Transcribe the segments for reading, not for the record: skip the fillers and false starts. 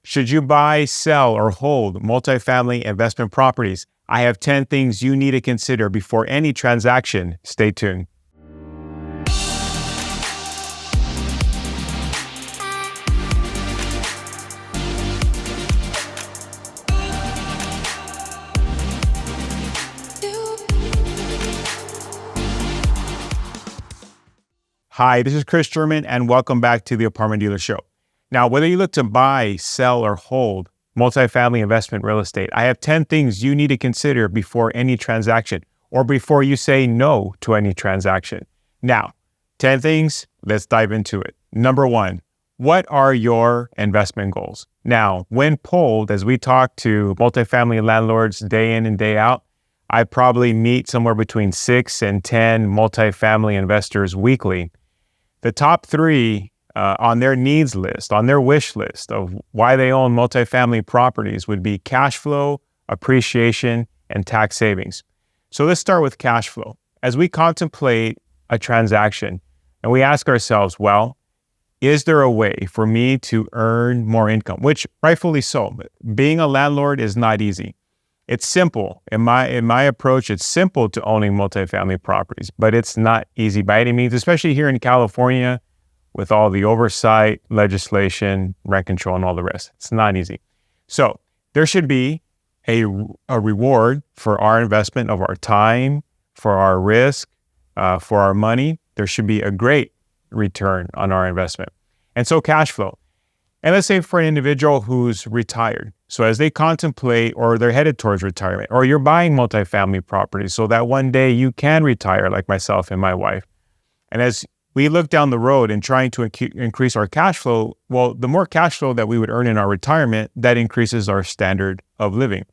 Should you buy, sell, or hold multifamily investment properties? I have 10 things you need to consider before any transaction. Stay tuned. Hi, this is Kris German, and welcome back to the Apartment Dealer Show. Now, whether you look to buy, sell, or hold multifamily investment real estate, I have 10 things you need to consider before any transaction or before you say no to any transaction. Now, 10 things, let's dive into it. Number one, what are your investment goals? Now, when polled, as we talk to multifamily landlords day in and day out, I probably meet somewhere between 6 and 10 multifamily investors weekly. The top three on their needs list, on their wish list of why they own multifamily properties would be cash flow, appreciation, and tax savings. So let's start with cash flow. As we contemplate a transaction and we ask ourselves, well, is there a way for me to earn more income? Which rightfully so. Being a landlord is not easy. It's simple. In my approach, it's simple to owning multifamily properties, but it's not easy by any means, especially here in California with all the oversight, legislation, rent control, and all the rest. It's not easy. So there should be a reward for our investment of our time, for our risk, for our money. There should be a great return on our investment. And so cash flow. And let's say for an individual who's retired. So as they contemplate or they're headed towards retirement, or you're buying multifamily properties so that one day you can retire like myself and my wife. And as we look down the road and trying to increase our cash flow, well, the more cash flow that we would earn in our retirement, that increases our standard of living.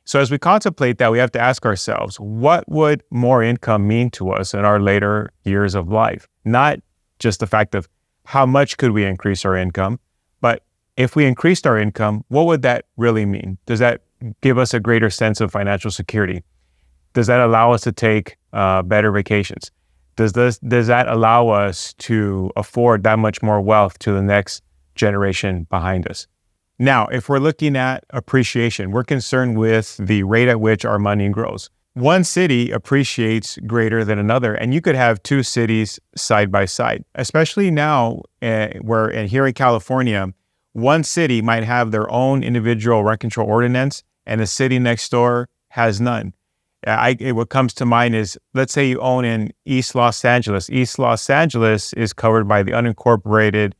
So as we contemplate that, we have to ask ourselves, what would more income mean to us in our later years of life? Not just the fact of how much could we increase our income, but if we increased our income, what would that really mean? Does that give us a greater sense of financial security? Does that allow us to take better vacations? Does that allow us to afford that much more wealth to the next generation behind us? Now, if we're looking at appreciation, we're concerned with the rate at which our money grows. One city appreciates greater than another, and you could have two cities side by side, especially now here in California. One city might have their own individual rent control ordinance, and the city next door has none. What comes to mind is, let's say you own in East Los Angeles. East Los Angeles is covered by the unincorporated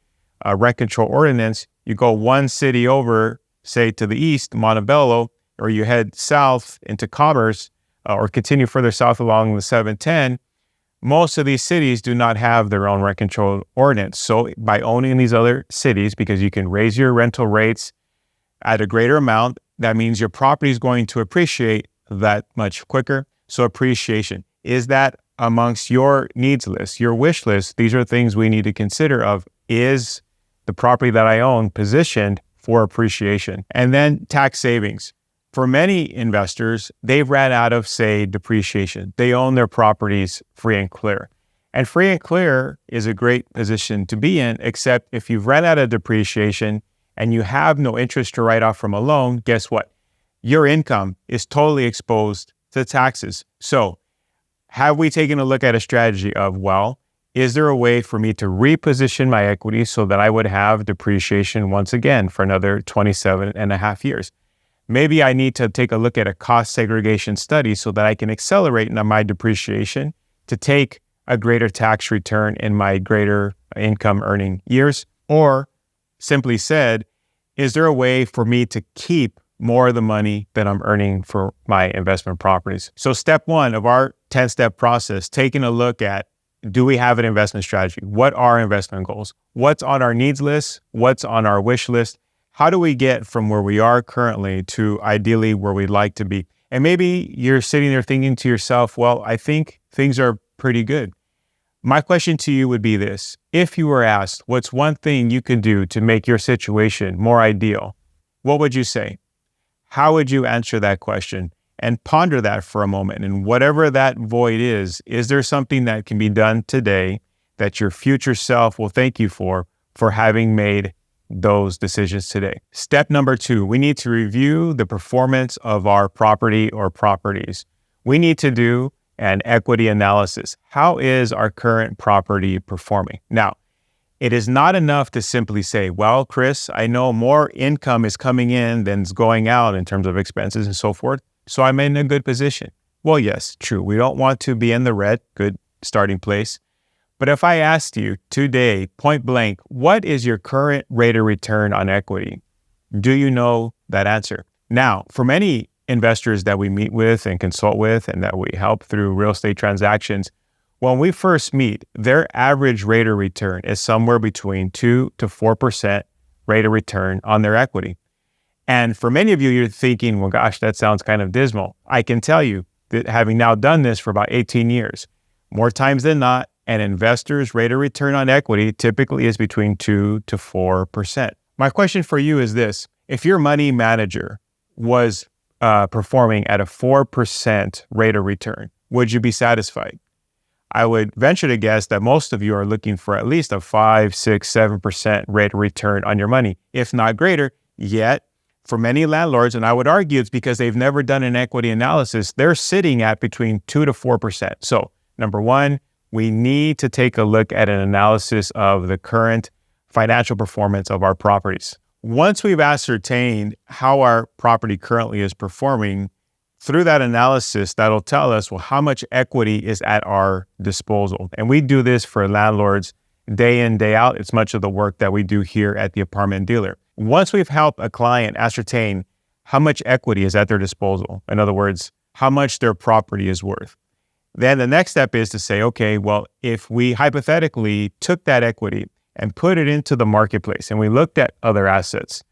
rent control ordinance. You go one city over, say to the east, Montebello, or you head south into Commerce, or continue further south along the 710. Most of these cities do not have their own rent control ordinance. So by owning these other cities, because you can raise your rental rates at a greater amount, that means your property is going to appreciate that much quicker. So appreciation, is that amongst your needs list, your wish list? These are things we need to consider of, is the property that I own positioned for appreciation? And then tax savings. For many investors, they've ran out of, say, depreciation. They own their properties free and clear. And free and clear is a great position to be in, except if you've run out of depreciation and you have no interest to write off from a loan, guess what? Your income is totally exposed to taxes. So have we taken a look at a strategy of, well, is there a way for me to reposition my equity so that I would have depreciation once again for another 27 and a half years? Maybe I need to take a look at a cost segregation study so that I can accelerate my depreciation to take a greater tax return in my greater income earning years. Or simply said, is there a way for me to keep more of the money that I'm earning for my investment properties? So step one of our 10-step process, taking a look at, do we have an investment strategy? What are investment goals? What's on our needs list? What's on our wish list? How do we get from where we are currently to ideally where we'd like to be? And maybe you're sitting there thinking to yourself, well, I think things are pretty good. My question to you would be this. If you were asked, what's one thing you can do to make your situation more ideal? What would you say? How would you answer that question? And ponder that for a moment. And whatever that void is there something that can be done today that your future self will thank you for having made those decisions today. Step number 2, we need to review the performance of our property or properties. We need to do an equity analysis. How is our current property performing? Now, it is not enough to simply say, well, Kris, I know more income is coming in than is going out in terms of expenses and so forth, so I'm in a good position. Well, yes, true. We don't want to be in the red, good starting place. But if I asked you today, point blank, what is your current rate of return on equity? Do you know that answer? Now, for many investors that we meet with and consult with and that we help through real estate transactions, when we first meet, their average rate of return is somewhere between 2 to 4% rate of return on their equity. And for many of you, you're thinking, well, gosh, that sounds kind of dismal. I can tell you that having now done this for about 18 years, more times than not, an investor's rate of return on equity typically is between 2 to 4%. My question for you is this: if your money manager was performing at a 4% rate of return, would you be satisfied? I would venture to guess that most of you are looking for at least a 5, 6, 7% rate of return on your money, if not greater. Yet, for many landlords, and I would argue it's because they've never done an equity analysis, they're sitting at between 2 to 4%. So, number one, we need to take a look at an analysis of the current financial performance of our properties. Once we've ascertained how our property currently is performing, through that analysis, that'll tell us, well, how much equity is at our disposal. And we do this for landlords day in, day out. It's much of the work that we do here at the Apartment Dealer. Once we've helped a client ascertain how much equity is at their disposal, in other words, how much their property is worth, then the next step is to say, okay, well, if we hypothetically took that equity and put it into the marketplace and we looked at other assets,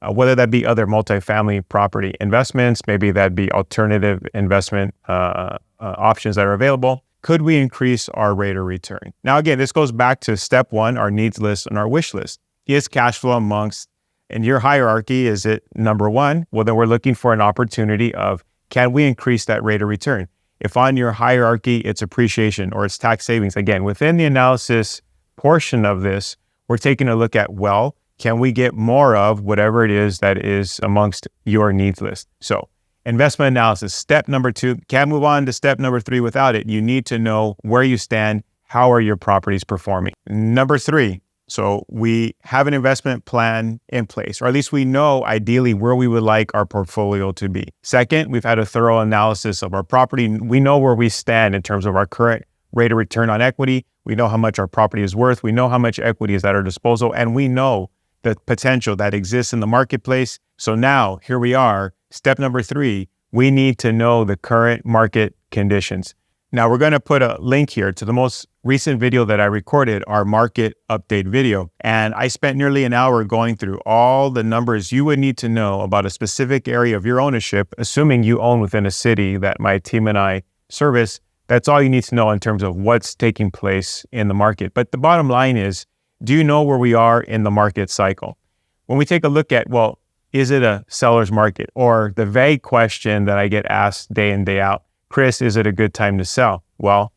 whether that be other multifamily property investments, maybe that'd be alternative investment options that are available, could we increase our rate of return? Now, again, this goes back to step 1, our needs list and our wish list. Is cash flow amongst, in your hierarchy, is it number 1? Well, then we're looking for an opportunity of, can we increase that rate of return? If on your hierarchy, it's appreciation or it's tax savings, again, within the analysis portion of this, we're taking a look at, well, can we get more of whatever it is that is amongst your needs list? So investment analysis, step number 2, can't move on to step number 3 without it. You need to know where you stand. How are your properties performing? Number 3, so we have an investment plan in place, or at least we know ideally where we would like our portfolio to be. Second, we've had a thorough analysis of our property. We know where we stand in terms of our current rate of return on equity. We know how much our property is worth. We know how much equity is at our disposal, and we know the potential that exists in the marketplace. So now, here we are, step number 3, we need to know the current market conditions. Now, we're going to put a link here to the most recent video that I recorded, our market update video. And I spent nearly an hour going through all the numbers you would need to know about a specific area of your ownership, assuming you own within a city that my team and I service. That's all you need to know in terms of what's taking place in the market. But the bottom line is, do you know where we are in the market cycle? When we take a look at, well, is it a seller's market? Or the vague question that I get asked day in, day out, Kris, is it a good time to sell? Well,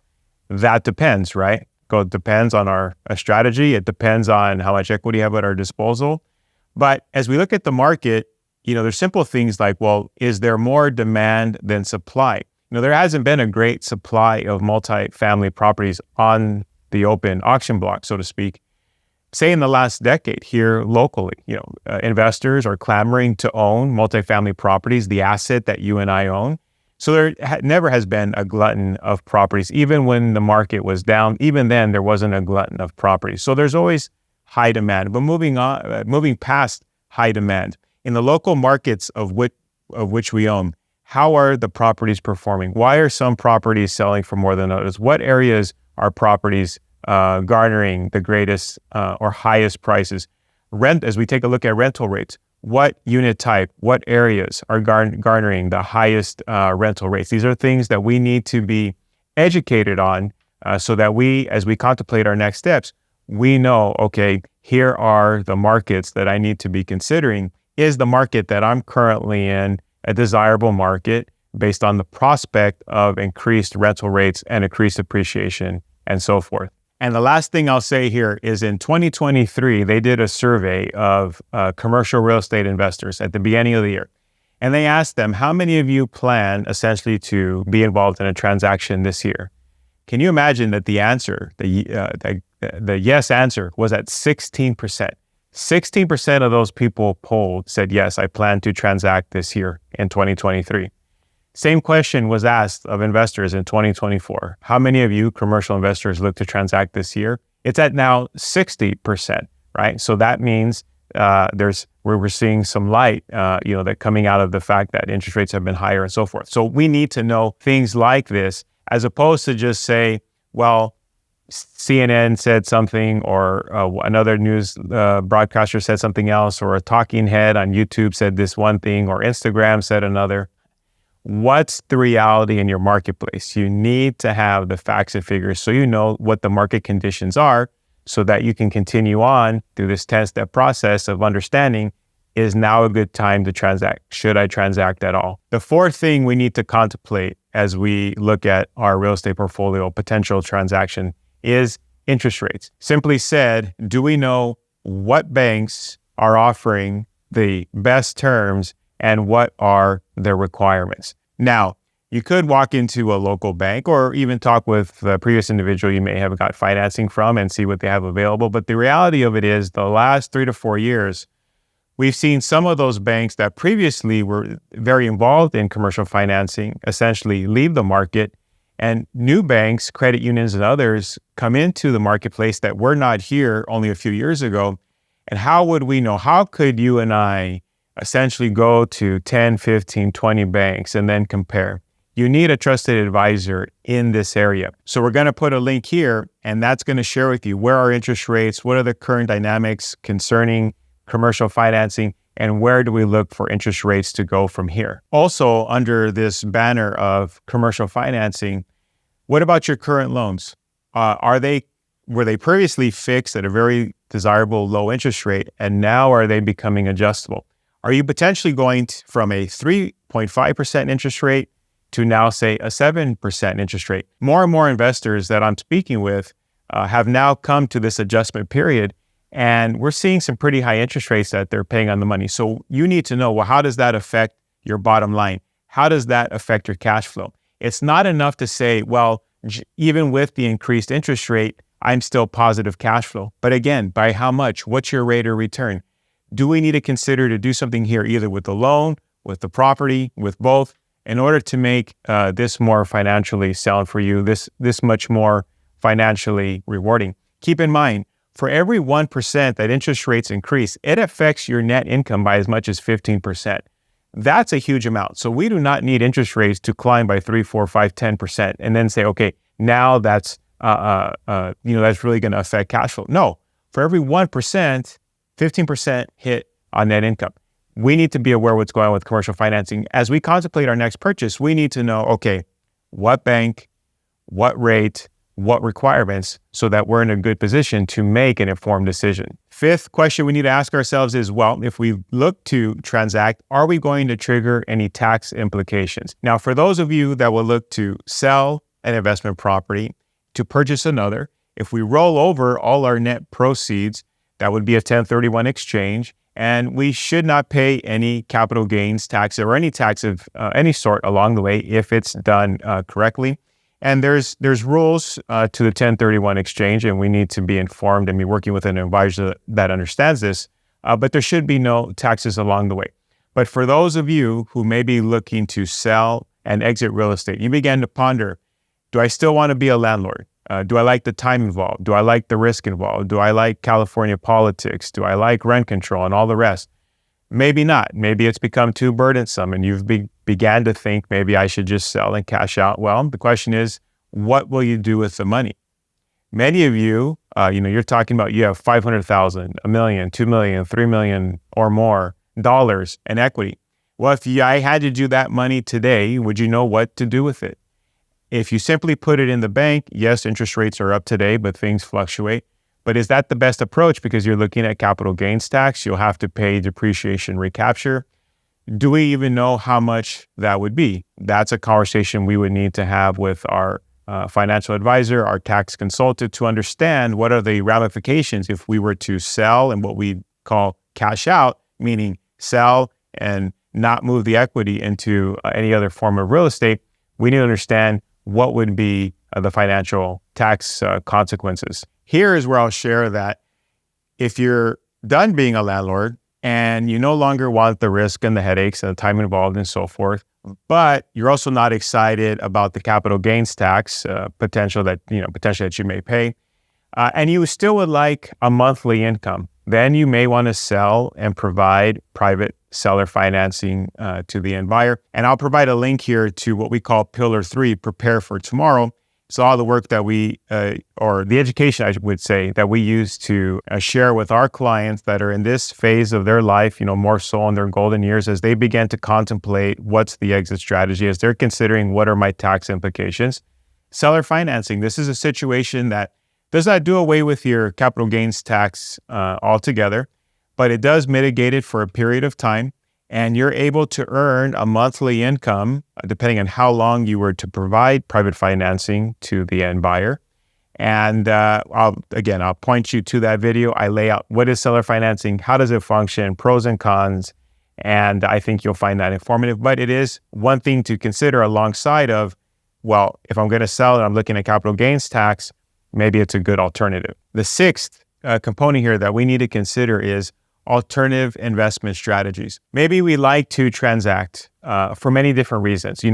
that depends, right? It depends on our strategy. It depends on how much equity we have at our disposal. But as we look at the market, there's simple things like, well, is there more demand than supply? There hasn't been a great supply of multifamily properties on the open auction block, so to speak. Say in the last decade here locally, investors are clamoring to own multifamily properties, the asset that you and I own. So there never has been a glutton of properties. Even when the market was down, even then there wasn't a glutton of properties. So there's always high demand. But moving past high demand, in the local markets of which we own, how are the properties performing? Why are some properties selling for more than others? What areas are properties garnering the greatest or highest prices? As we take a look at rental rates, what unit type, what areas are garnering the highest rental rates? These are things that we need to be educated on so that as we contemplate our next steps, we know, okay, here are the markets that I need to be considering. Is the market that I'm currently in a desirable market based on the prospect of increased rental rates and increased appreciation and so forth? And the last thing I'll say here is in 2023, they did a survey of commercial real estate investors at the beginning of the year. And they asked them, how many of you plan essentially to be involved in a transaction this year? Can you imagine that the answer, the yes answer was at 16%. 16% of those people polled said, yes, I plan to transact this year in 2023. Same question was asked of investors in 2024. How many of you commercial investors look to transact this year? It's at now 60%, right? So that means we're seeing some light, that coming out of the fact that interest rates have been higher and so forth. So we need to know things like this as opposed to just say, well, CNN said something or another news broadcaster said something else, or a talking head on YouTube said this one thing, or Instagram said another. What's the reality in your marketplace? You need to have the facts and figures so you know what the market conditions are so that you can continue on through this 10-step process of understanding, is now a good time to transact? Should I transact at all? The fourth thing we need to contemplate as we look at our real estate portfolio potential transaction is interest rates. Simply said, do we know what banks are offering the best terms and what are their requirements? Now, you could walk into a local bank or even talk with the previous individual you may have got financing from and see what they have available. But the reality of it is the last 3 to 4 years, we've seen some of those banks that previously were very involved in commercial financing essentially leave the market, and new banks, credit unions and others come into the marketplace that were not here only a few years ago. And how would we know? How could you and I essentially go to 10, 15, 20 banks and then compare? You need a trusted advisor in this area. So we're going to put a link here, and that's going to share with you where are interest rates, what are the current dynamics concerning commercial financing, and where do we look for interest rates to go from here. Also, under this banner of commercial financing, what about your current loans? Were they previously fixed at a very desirable low interest rate, and now are they becoming adjustable? Are you potentially going from a 3.5% interest rate to now, say, a 7% interest rate? More and more investors that I'm speaking with have now come to this adjustment period, and we're seeing some pretty high interest rates that they're paying on the money. So you need to know, well, how does that affect your bottom line? How does that affect your cash flow? It's not enough to say, well, even with the increased interest rate, I'm still positive cash flow. But again, by how much? What's your rate of return? Do we need to consider to do something here, either with the loan, with the property, with both, in order to make this more financially sound for you, this much more financially rewarding? Keep in mind, for every 1% that interest rates increase, it affects your net income by as much as 15%. That's a huge amount. So we do not need interest rates to climb by 3, 4, 5, 10% and then say, okay, now that's that's really going to affect cash flow. No, for every 1%, 15% hit on net income. We need to be aware of what's going on with commercial financing. As we contemplate our next purchase, we need to know, okay, what bank, what rate, what requirements, so that we're in a good position to make an informed decision. Fifth question we need to ask ourselves is, well, if we look to transact, are we going to trigger any tax implications? Now, for those of you that will look to sell an investment property to purchase another, if we roll over all our net proceeds, that would be a 1031 exchange, and we should not pay any capital gains tax or any tax of any sort along the way if it's done correctly. And there's rules to the 1031 exchange, and we need to be informed and be working with an advisor that understands this, but there should be no taxes along the way. But for those of you who may be looking to sell and exit real estate, you begin to ponder, do I still want to be a landlord? Do I like the time involved? Do I like the risk involved? Do I like California politics? Do I like rent control and all the rest? Maybe not. Maybe it's become too burdensome and you've began to think maybe I should just sell and cash out. Well, the question is, what will you do with the money? Many of you, you're talking about you have $500,000, $1 million, $2 million, $3 million or more dollars in equity. Well, if I had to do that money today, would you know what to do with it? If you simply put it in the bank, yes, interest rates are up today, but things fluctuate. But is that the best approach? Because you're looking at capital gains tax, you'll have to pay depreciation recapture. Do we even know how much that would be? That's a conversation we would need to have with our financial advisor, our tax consultant, to understand what are the ramifications if we were to sell and what we call cash out, meaning sell and not move the equity into any other form of real estate. We need to understand what would be the financial tax consequences. Here is where I'll share that if you're done being a landlord and you no longer want the risk and the headaches and the time involved and so forth, but you're also not excited about the capital gains tax potentially that you may pay, and you still would like a monthly income, then you may want to sell and provide private seller financing to the end buyer. And I'll provide a link here to what we call Pillar 3, Prepare for Tomorrow. It's all the work that we, or the education, I would say, that we use to share with our clients that are in this phase of their life, more so in their golden years, as they begin to contemplate what's the exit strategy, as they're considering what are my tax implications. Seller financing, this is a situation that does not do away with your capital gains tax altogether, but it does mitigate it for a period of time. And you're able to earn a monthly income, depending on how long you were to provide private financing to the end buyer. And I'll point you to that video. I lay out what is seller financing, how does it function, pros and cons, and I think you'll find that informative. But it is one thing to consider alongside of, well, if I'm going to sell and I'm looking at capital gains tax, maybe it's a good alternative. The sixth component here that we need to consider is alternative investment strategies. Maybe we like to transact for many different reasons.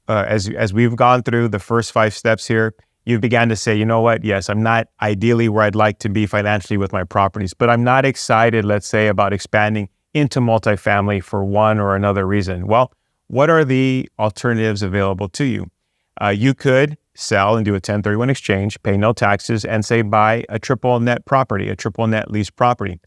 As we've gone through the first 5 steps here, you began to say, you know what? Yes, I'm not ideally where I'd like to be financially with my properties, but I'm not excited, let's say, about expanding into multifamily for one or another reason. Well, what are the alternatives available to you? You could sell and do a 1031 exchange, pay no taxes, and say buy a triple net property, a triple net lease property.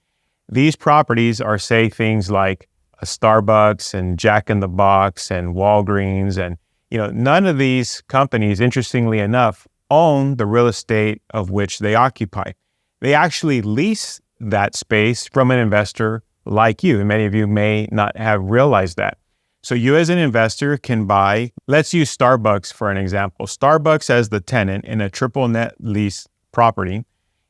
These properties are, say, things like a Starbucks and Jack in the Box and Walgreens. And, none of these companies, interestingly enough, own the real estate of which they occupy. They actually lease that space from an investor like you. And many of you may not have realized that. So you as an investor can buy, let's use Starbucks for an example. Starbucks as the tenant in a triple net lease property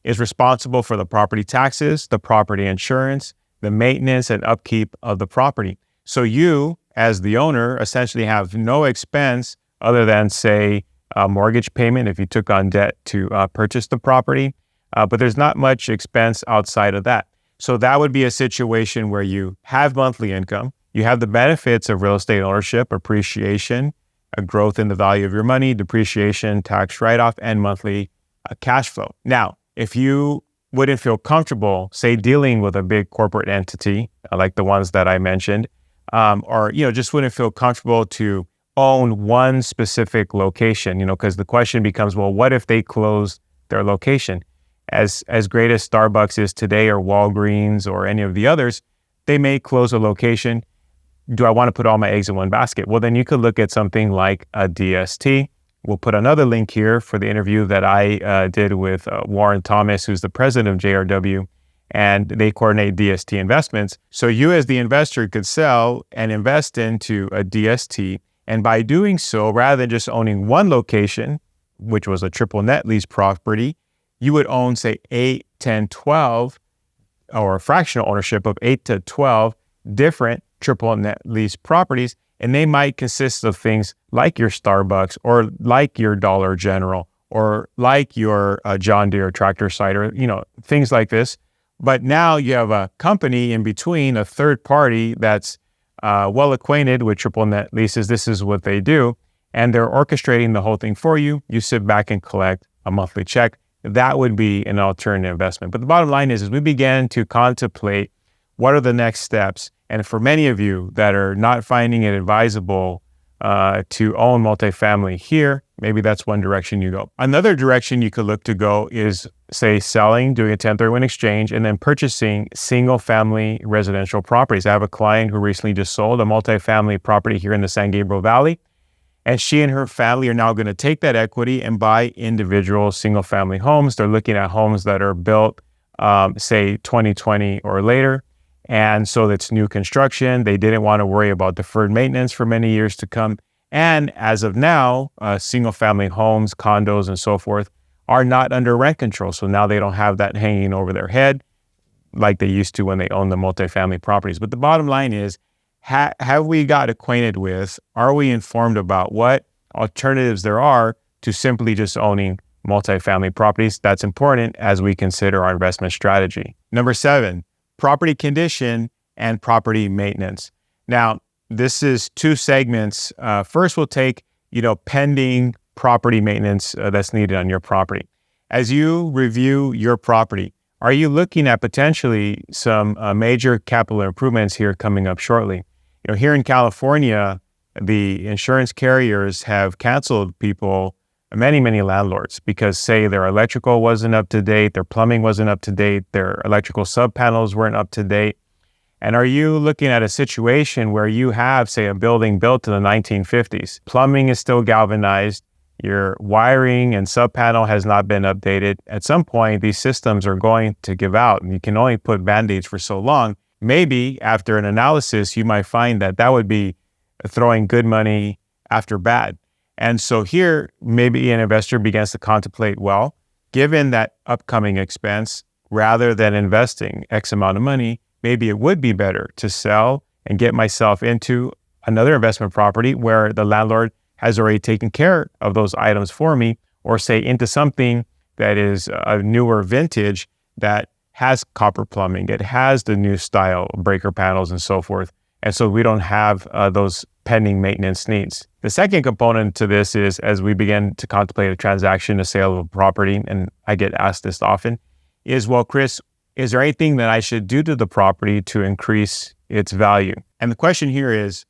is responsible for the property taxes, the property insurance, the maintenance and upkeep of the property. So you, as the owner, essentially have no expense other than, say, a mortgage payment if you took on debt to purchase the property, but there's not much expense outside of that. So that would be a situation where you have monthly income, you have the benefits of real estate ownership, appreciation, a growth in the value of your money, depreciation, tax write-off, and monthly cash flow. Now, if you wouldn't feel comfortable, say, dealing with a big corporate entity like the ones that I mentioned, or just wouldn't feel comfortable to own one specific location, because the question becomes, well, what if they close their location? As great as Starbucks is today, or Walgreens, or any of the others, they may close a location. Do I want to put all my eggs in one basket? Well, then you could look at something like a DST. We'll put another link here for the interview that I did with Warren Thomas, who's the president of JRW, and they coordinate DST investments. So you as the investor could sell and invest into a DST. And by doing so, rather than just owning one location, which was a triple net lease property, you would own, say, 8, 10, 12, or a fractional ownership of 8 to 12 different triple net lease properties. And they might consist of things like your Starbucks, or like your Dollar General, or like your John Deere tractor site, or things like this. But now you have a company in between, a third party that's well acquainted with triple net leases. This is what they do, and they're orchestrating the whole thing for you. You sit back and collect a monthly check. That would be an alternative investment. But the bottom line is we began to contemplate what are the next steps. And for many of you that are not finding it advisable to own multifamily here, maybe that's one direction you go. Another direction you could look to go is, say, selling, doing a 1031 exchange, and then purchasing single-family residential properties. I have a client who recently just sold a multifamily property here in the San Gabriel Valley, and she and her family are now going to take that equity and buy individual single-family homes. They're looking at homes that are built, say, 2020 or later. And so it's new construction. They didn't want to worry about deferred maintenance for many years to come. And as of now, single family homes, condos, and so forth are not under rent control. So now they don't have that hanging over their head like they used to when they owned the multifamily properties. But the bottom line is, have we got acquainted with, are we informed about what alternatives there are to simply just owning multifamily properties? That's important as we consider our investment strategy. Number 7, property condition and property maintenance. Now, this is 2 segments. First, we'll take, pending property maintenance that's needed on your property. As you review your property, are you looking at potentially some major capital improvements here coming up shortly? Here in California, the insurance carriers have canceled people, many, many landlords, because say their electrical wasn't up to date, their plumbing wasn't up to date, their electrical sub panels weren't up to date. And are you looking at a situation where you have, say, a building built in the 1950s? Plumbing is still galvanized. Your wiring and sub panel has not been updated. At some point, these systems are going to give out, and you can only put Band-Aids for so long. Maybe after an analysis, you might find that that would be throwing good money after bad. And so here, maybe an investor begins to contemplate, well, given that upcoming expense, rather than investing X amount of money, maybe it would be better to sell and get myself into another investment property where the landlord has already taken care of those items for me, or say into something that is a newer vintage that has copper plumbing, it has the new style breaker panels and so forth. And so we don't have those pending maintenance needs. The second component to this is, as we begin to contemplate a transaction, a sale of a property, and I get asked this often, is, well, Kris, is there anything that I should do to the property to increase its value? And the question here is,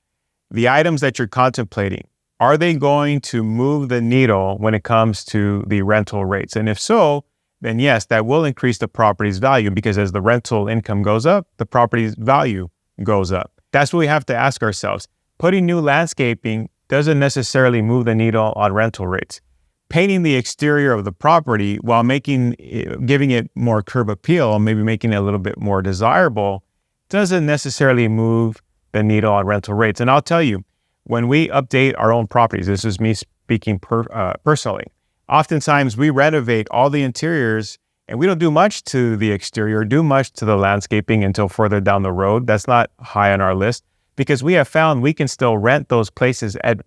the items that you're contemplating, are they going to move the needle when it comes to the rental rates? And if so, then yes, that will increase the property's value, because as the rental income goes up, the property's value goes up. That's what we have to ask ourselves. Putting new landscaping doesn't necessarily move the needle on rental rates. Painting the exterior of the property while giving it more curb appeal, maybe making it a little bit more desirable, doesn't necessarily move the needle on rental rates. And I'll tell you, when we update our own properties, this is me speaking personally, oftentimes we renovate all the interiors and we don't do much to the exterior, do much to the landscaping until further down the road. That's not high on our list, because we have found we can still rent those places at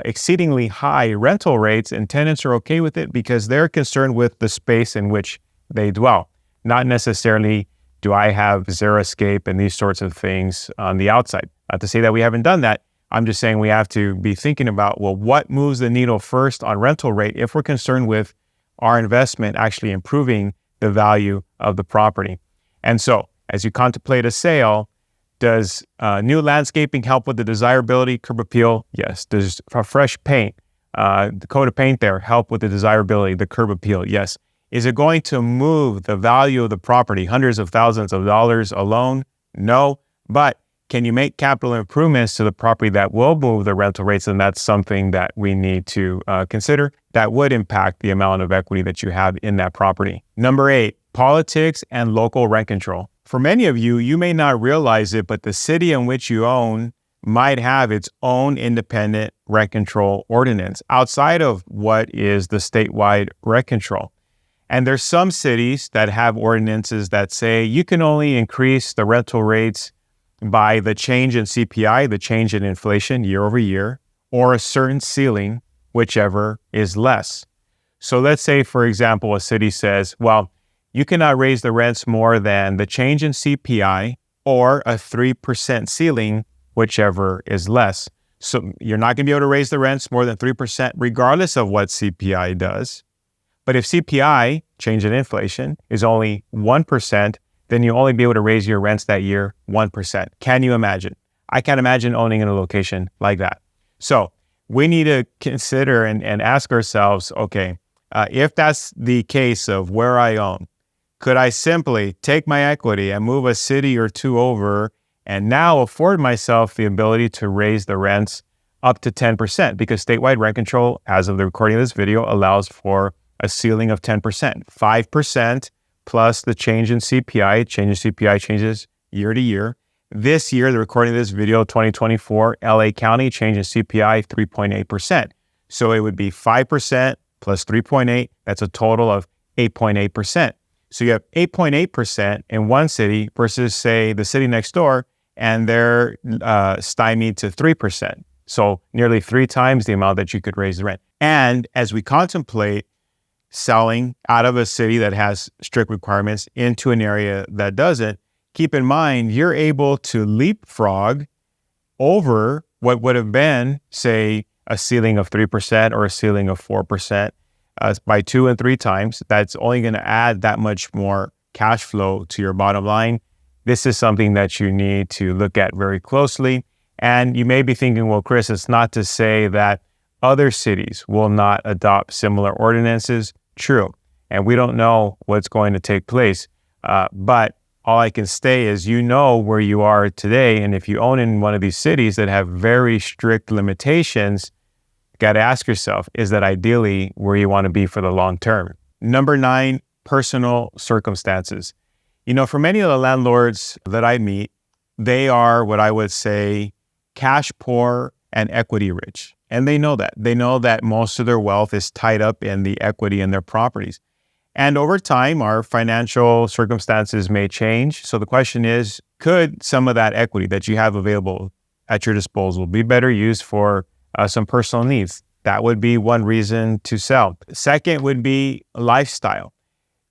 exceedingly high rental rates, and tenants are okay with it because they're concerned with the space in which they dwell. Not necessarily, do I have xeriscape and these sorts of things on the outside. Not to say that we haven't done that. I'm just saying we have to be thinking about, well, what moves the needle first on rental rate if we're concerned with our investment actually improving the value of the property. And so as you contemplate a sale, does new landscaping help with the desirability, curb appeal? Yes. Does a fresh paint, the coat of paint there, help with the desirability, the curb appeal? Yes. Is it going to move the value of the property hundreds of thousands of dollars alone? No. But can you make capital improvements to the property that will move the rental rates? And that's something that we need to consider that would impact the amount of equity that you have in that property. Number 8, politics and local rent control. For many of you, you may not realize it, but the city in which you own might have its own independent rent control ordinance outside of what is the statewide rent control. And there's some cities that have ordinances that say you can only increase the rental rates by the change in CPI, the change in inflation year over year, or a certain ceiling, whichever is less. So let's say, for example, a city says, well, you cannot raise the rents more than the change in CPI or a 3% ceiling, whichever is less. So you're not going to be able to raise the rents more than 3% regardless of what CPI does. But if CPI, change in inflation, is only 1%, then you'll only be able to raise your rents that year 1%. Can you imagine? I can't imagine owning in a location like that. So we need to consider and ask ourselves, okay, if that's the case of where I own, could I simply take my equity and move a city or two over and now afford myself the ability to raise the rents up to 10%? Because statewide rent control, as of the recording of this video, allows for a ceiling of 10%, 5% plus the change in CPI. Change in CPI changes year to year. This year, the recording of this video, 2024, LA County changed in CPI 3.8%. So it would be 5% plus 3.8. That's a total of 8.8%. So you have 8.8% in one city versus, say, the city next door, and they're stymied to 3%. So nearly 3 times the amount that you could raise the rent. And as we contemplate selling out of a city that has strict requirements into an area that doesn't, keep in mind, you're able to leapfrog over what would have been, say, a ceiling of 3% or a ceiling of 4% by 2 and 3 times. That's only going to add that much more cash flow to your bottom line. This is something that you need to look at very closely. And you may be thinking, well, Kris, it's not to say that other cities will not adopt similar ordinances. True. And we don't know what's going to take place. But all I can say is, you know where you are today. And if you own in one of these cities that have very strict limitations, you got to ask yourself, is that ideally where you want to be for the long term? Number 9, personal circumstances. You know, for many of the landlords that I meet, they are what I would say cash poor and equity rich. And they know that. They know that most of their wealth is tied up in the equity in their properties. And over time, our financial circumstances may change. So the question is, could some of that equity that you have available at your disposal be better used for some personal needs? That would be one reason to sell. Second would be lifestyle.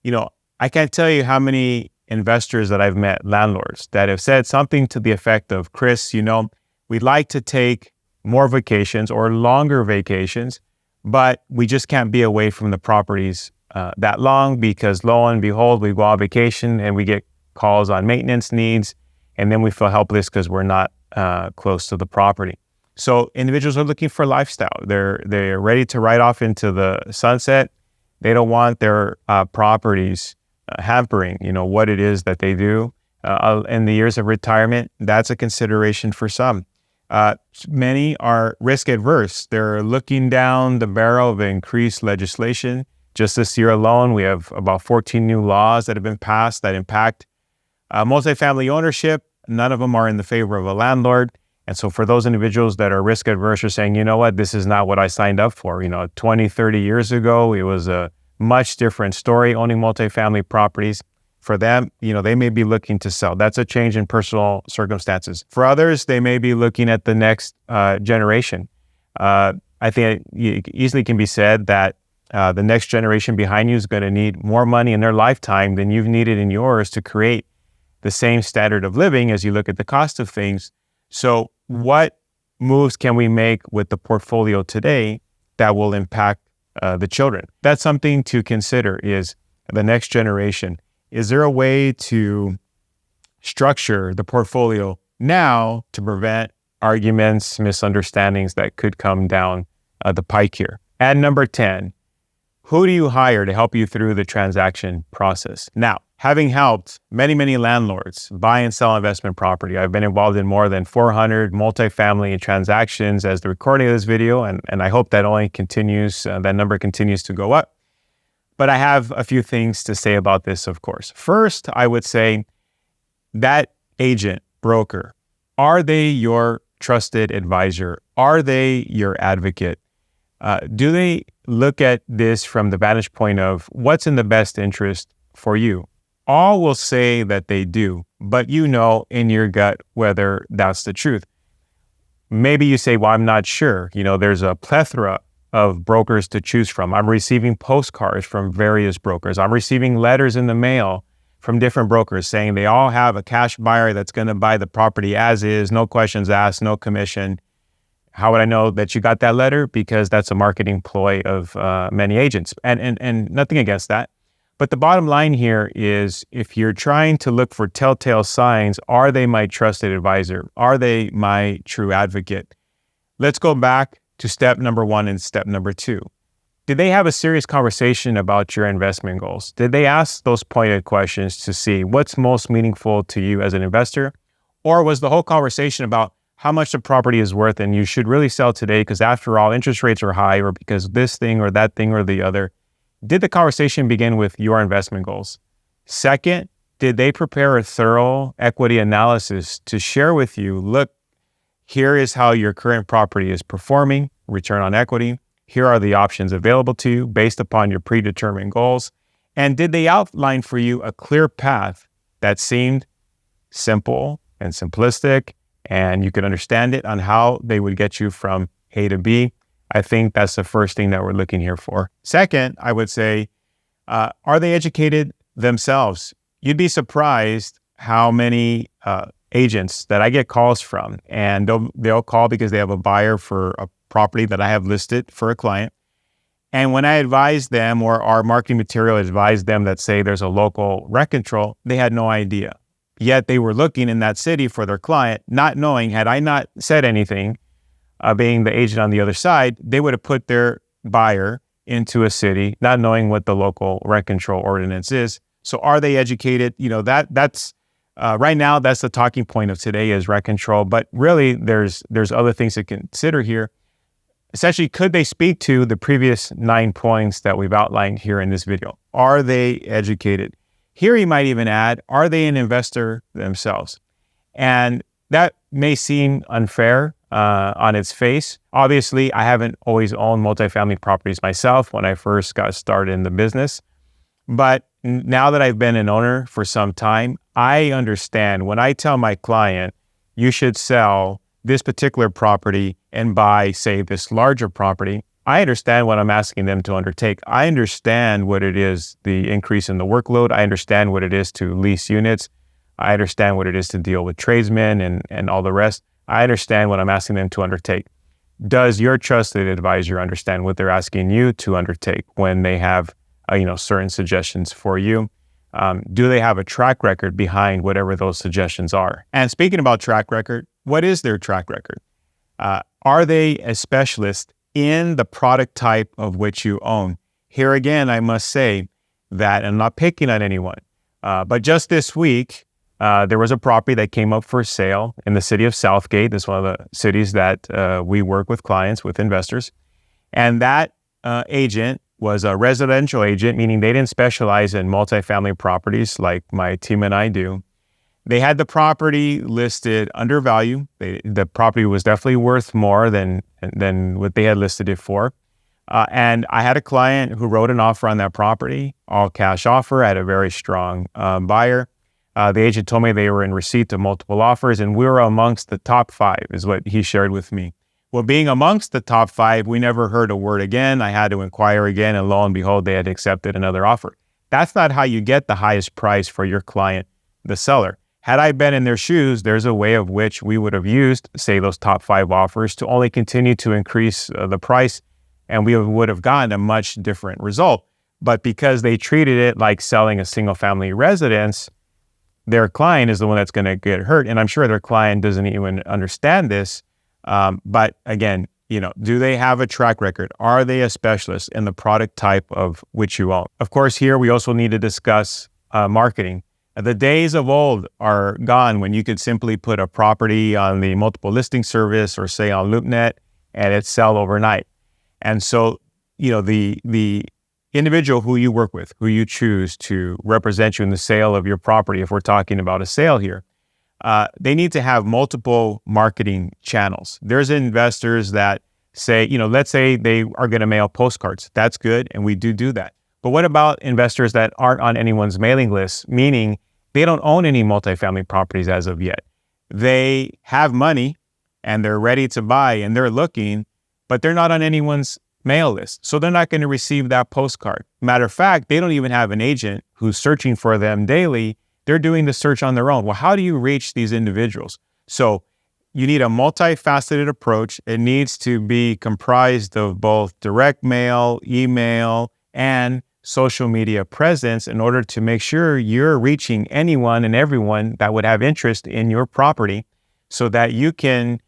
You know, I can't tell you how many investors that I've met, landlords, that have said something to the effect of, Kris, you know, we'd like to take more vacations or longer vacations, but we just can't be away from the properties that long because lo and behold, we go on vacation and we get calls on maintenance needs, and then we feel helpless because we're not close to the property. So individuals are looking for lifestyle. They're ready to ride off into the sunset. They don't want their properties hampering, you know, what it is that they do in the years of retirement. That's a consideration for some. Many are risk adverse. They're looking down the barrel of increased legislation. Just this year alone, we have about 14 new laws that have been passed that impact multifamily ownership. None of them are in the favor of a landlord. And so for those individuals that are risk adverse are saying, you know what, this is not what I signed up for. You know, 20, 30 years ago, it was a much different story owning multifamily properties. For them, you know, they may be looking to sell. That's a change in personal circumstances. For others, they may be looking at the next generation. I think it easily can be said that the next generation behind you is going to need more money in their lifetime than you've needed in yours to create the same standard of living as you look at the cost of things. So what moves can we make with the portfolio today that will impact the children? That's something to consider, is the next generation. Is there a way to structure the portfolio now to prevent arguments, misunderstandings that could come down the pike here? And number 10, who do you hire to help you through the transaction process? Now, having helped many, many landlords buy and sell investment property, I've been involved in more than 400 multifamily transactions as the recording of this video, and I hope that only continues, that number continues to go up. But I have a few things to say about this, of course. First, I would say that agent, broker, are they your trusted advisor? Are they your advocate? Do they look at this from the vantage point of what's in the best interest for you? All will say that they do, but you know in your gut whether that's the truth. Maybe you say, well, I'm not sure. You know, there's a plethora of brokers to choose from. I'm receiving postcards from various brokers. I'm receiving letters in the mail from different brokers saying they all have a cash buyer that's going to buy the property as is, no questions asked, no commission. How would I know that you got that letter? Because that's a marketing ploy of many agents, and nothing against that. But the bottom line here is, if you're trying to look for telltale signs, are they my trusted advisor? Are they my true advocate? Let's go back to step number 1 and step number 2. Did they have a serious conversation about your investment goals? Did they ask those pointed questions to see what's most meaningful to you as an investor? Or was the whole conversation about how much the property is worth and you should really sell today because after all, interest rates are high, or because this thing or that thing or the other? Did the conversation begin with your investment goals? Second, did they prepare a thorough equity analysis to share with you, look, here is how your current property is performing, return on equity. Here are the options available to you based upon your predetermined goals. And did they outline for you a clear path that seemed simple and simplistic, and you could understand it on how they would get you from A to B? I think that's the first thing that we're looking here for. Second, I would say, are they educated themselves? You'd be surprised how many agents that I get calls from, and they'll call because they have a buyer for a property that I have listed for a client. And when I advise them, or our marketing material advised them that, say, there's a local rent control, they had no idea. Yet they were looking in that city for their client, not knowing, had I not said anything, being the agent on the other side, they would have put their buyer into a city, not knowing what the local rent control ordinance is. So are they educated? That's right now, that's the talking point of today is rent control. But really, there's other things to consider here. Essentially, could they speak to the previous 9 points that we've outlined here in this video? Are they educated? Here, you might even add, are they an investor themselves? And that may seem unfair on its face. Obviously, I haven't always owned multifamily properties myself when I first got started in the business. But now that I've been an owner for some time, I understand when I tell my client, you should sell this particular property and buy, say, this larger property, I understand what I'm asking them to undertake. I understand what it is, the increase in the workload. I understand what it is to lease units. I understand what it is to deal with tradesmen and all the rest. I understand what I'm asking them to undertake. Does your trusted advisor understand what they're asking you to undertake when they have certain suggestions for you? Do they have a track record behind whatever those suggestions are? And speaking about track record, what is their track record? Are they a specialist in the product type of which you own? Here again, I must say that, and I'm not picking on anyone, but just this week, there was a property that came up for sale in the city of Southgate. This is one of the cities that we work with clients, with investors. And that agent was a residential agent, meaning they didn't specialize in multifamily properties like my team and I do. They had the property listed under value. The property was definitely worth more than what they had listed it for. And I had a client who wrote an offer on that property, all cash offer, at a very strong buyer. The agent told me they were in receipt of multiple offers, and we were amongst the top 5, is what he shared with me. Well, being amongst the top 5, we never heard a word again. I had to inquire again, and lo and behold, they had accepted another offer. That's not how you get the highest price for your client, the seller. Had I been in their shoes, there's a way of which we would have used, say, those top 5 offers to only continue to increase the price, and we would have gotten a much different result. But because they treated it like selling a single-family residence, their client is the one that's going to get hurt. And I'm sure their client doesn't even understand this. But again, do they have a track record? Are they a specialist in the product type of which you own? Of course, here we also need to discuss marketing. The days of old are gone when you could simply put a property on the multiple listing service or say on LoopNet and it sell overnight. And so, the individual who you work with, who you choose to represent you in the sale of your property, if we're talking about a sale here, they need to have multiple marketing channels. There's investors that say, let's say they are going to mail postcards. That's good, and we do that. But what about investors that aren't on anyone's mailing list, meaning they don't own any multifamily properties as of yet? They have money and they're ready to buy and they're looking, but they're not on anyone's mail list. So they're not going to receive that postcard. Matter of fact, they don't even have an agent who's searching for them daily. They're doing the search on their own. Well, how do you reach these individuals? So you need a multifaceted approach. It needs to be comprised of both direct mail, email, and social media presence in order to make sure you're reaching anyone and everyone that would have interest in your property so that you can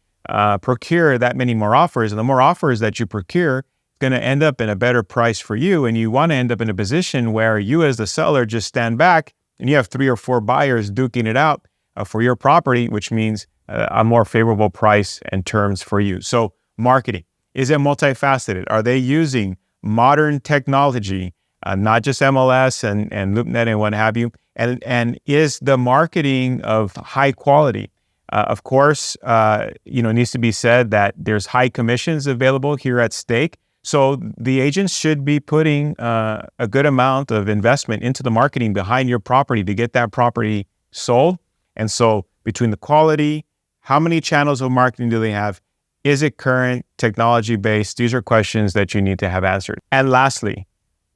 procure that many more offers. And the more offers that you procure, it's going to end up in a better price for you. And you want to end up in a position where you as the seller just stand back and you have 3 or 4 buyers duking it out for your property, which means a more favorable price and terms for you. So marketing, is it multifaceted? Are they using modern technology not just MLS and LoopNet and what have you. And is the marketing of high quality? Of course, it needs to be said that there's high commissions available here at stake. So the agents should be putting a good amount of investment into the marketing behind your property to get that property sold. And so between the quality, how many channels of marketing do they have? Is it current, technology-based? These are questions that you need to have answered. And lastly,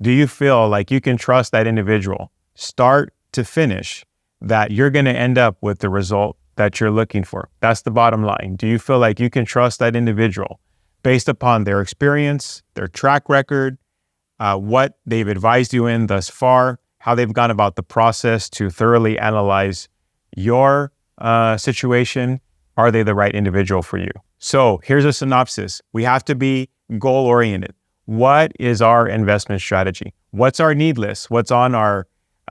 do you feel like you can trust that individual, start to finish, that you're going to end up with the result that you're looking for? That's the bottom line. Do you feel like you can trust that individual based upon their experience, their track record, what they've advised you in thus far, how they've gone about the process to thoroughly analyze your situation? Are they the right individual for you? So here's a synopsis. We have to be goal-oriented. What is our investment strategy? What's our need list? What's on our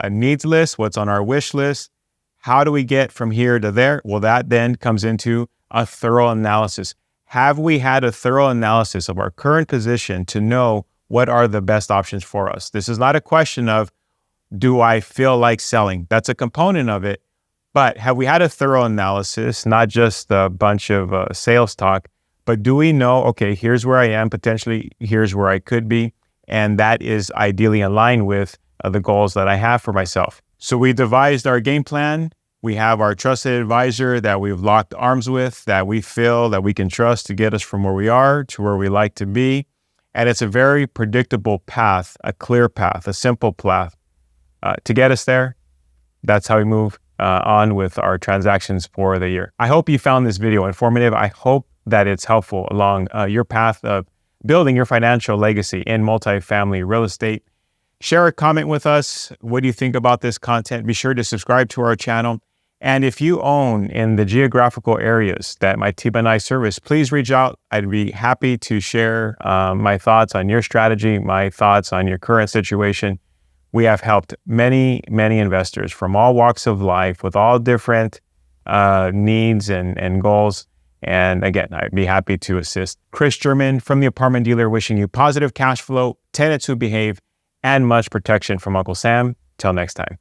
needs list? What's on our wish list? How do we get from here to there? Well, that then comes into a thorough analysis. Have we had a thorough analysis of our current position to know what are the best options for us? This is not a question of, do I feel like selling? That's a component of it. But have we had a thorough analysis, not just a bunch of sales talk, but do we know, okay, here's where I am, potentially here's where I could be, and that is ideally aligned with the goals that I have for myself. So we devised our game plan. We have our trusted advisor that we've locked arms with, that we feel that we can trust to get us from where we are to where we like to be. And it's a very predictable path, a clear path, a simple path to get us there. That's how we move on with our transactions for the year. I hope you found this video informative. I hope that it's helpful along your path of building your financial legacy in multifamily real estate. Share a comment with us. What do you think about this content? Be sure to subscribe to our channel. And if you own in the geographical areas that my team and I service, please reach out. I'd be happy to share my thoughts on your strategy, my thoughts on your current situation. We have helped many, many investors from all walks of life with all different needs and goals. And again, I'd be happy to assist. Kris German from The Apartment Dealer, wishing you positive cash flow, tenants who behave, and much protection from Uncle Sam. Till next time.